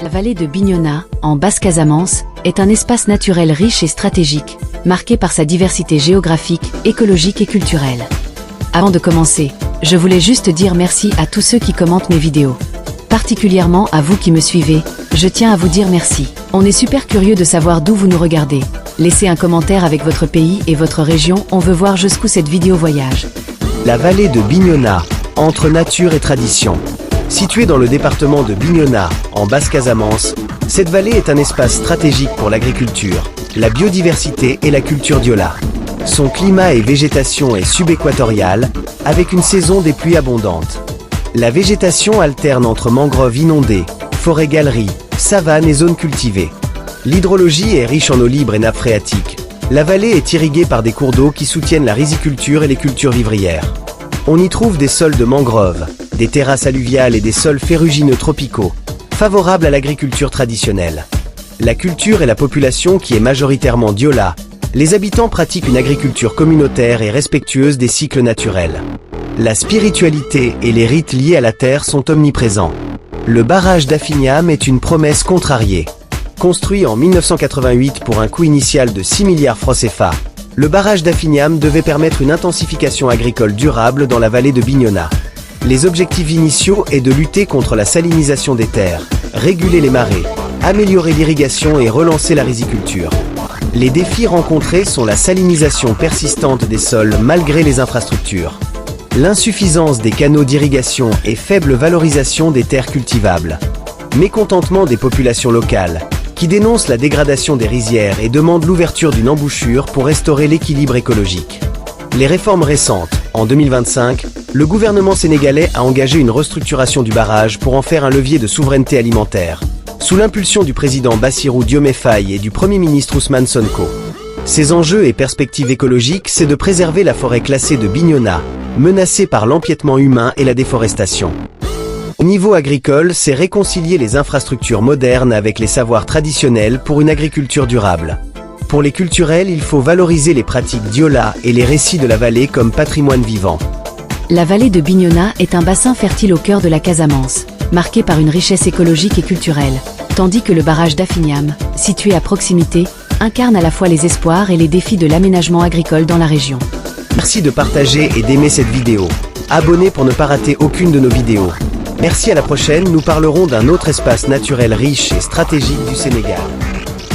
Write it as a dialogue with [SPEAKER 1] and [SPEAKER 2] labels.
[SPEAKER 1] La vallée de Bignona, en Basse-Casamance, est un espace naturel riche et stratégique, marqué par sa diversité géographique, écologique et culturelle. Avant de commencer, je voulais juste dire merci à tous ceux qui commentent mes vidéos. Particulièrement à vous qui me suivez, je tiens à vous dire merci. On est super curieux de savoir d'où vous nous regardez. Laissez un commentaire avec votre pays et votre région, on veut voir jusqu'où cette vidéo voyage.
[SPEAKER 2] La vallée de Bignona, entre nature et tradition. Située dans le département de Bignona, en Basse-Casamance, cette vallée est un espace stratégique pour l'agriculture, la biodiversité et la culture diola. Son climat et végétation est subéquatorial, avec une saison des pluies abondantes. La végétation alterne entre mangroves inondées, forêts-galeries, savanes et zones cultivées. L'hydrologie est riche en eau libre et nappes phréatiques. La vallée est irriguée par des cours d'eau qui soutiennent la riziculture et les cultures vivrières. On y trouve des sols de mangroves, des terrasses alluviales et des sols ferrugineux tropicaux, favorables à l'agriculture traditionnelle. La culture et la population qui est majoritairement diola, les habitants pratiquent une agriculture communautaire et respectueuse des cycles naturels. La spiritualité et les rites liés à la terre sont omniprésents. Le barrage d'Afignam est une promesse contrariée. Construit en 1988 pour un coût initial de 6 milliards francs CFA, le barrage d'Afignam devait permettre une intensification agricole durable dans la vallée de Bignona. Les objectifs initiaux est de lutter contre la salinisation des terres, réguler les marées, améliorer l'irrigation et relancer la riziculture. Les défis rencontrés sont la salinisation persistante des sols malgré les infrastructures, l'insuffisance des canaux d'irrigation et faible valorisation des terres cultivables, mécontentement des populations locales, qui dénoncent la dégradation des rizières et demandent l'ouverture d'une embouchure pour restaurer l'équilibre écologique. Les réformes récentes, en 2025, le gouvernement sénégalais a engagé une restructuration du barrage pour en faire un levier de souveraineté alimentaire, sous l'impulsion du président Bassirou Diomaye Faye et du Premier ministre Ousmane Sonko. Ces enjeux et perspectives écologiques, c'est de préserver la forêt classée de Bignona, menacée par l'empiètement humain et la déforestation. Au niveau agricole, c'est réconcilier les infrastructures modernes avec les savoirs traditionnels pour une agriculture durable. Pour les culturels, il faut valoriser les pratiques diola et les récits de la vallée comme patrimoine vivant.
[SPEAKER 1] La vallée de Bignona est un bassin fertile au cœur de la Casamance, marqué par une richesse écologique et culturelle, tandis que le barrage d'Afignam, situé à proximité, incarne à la fois les espoirs et les défis de l'aménagement agricole dans la région.
[SPEAKER 2] Merci de partager et d'aimer cette vidéo. Abonnez pour ne pas rater aucune de nos vidéos. Merci, à la prochaine, nous parlerons d'un autre espace naturel riche et stratégique du Sénégal.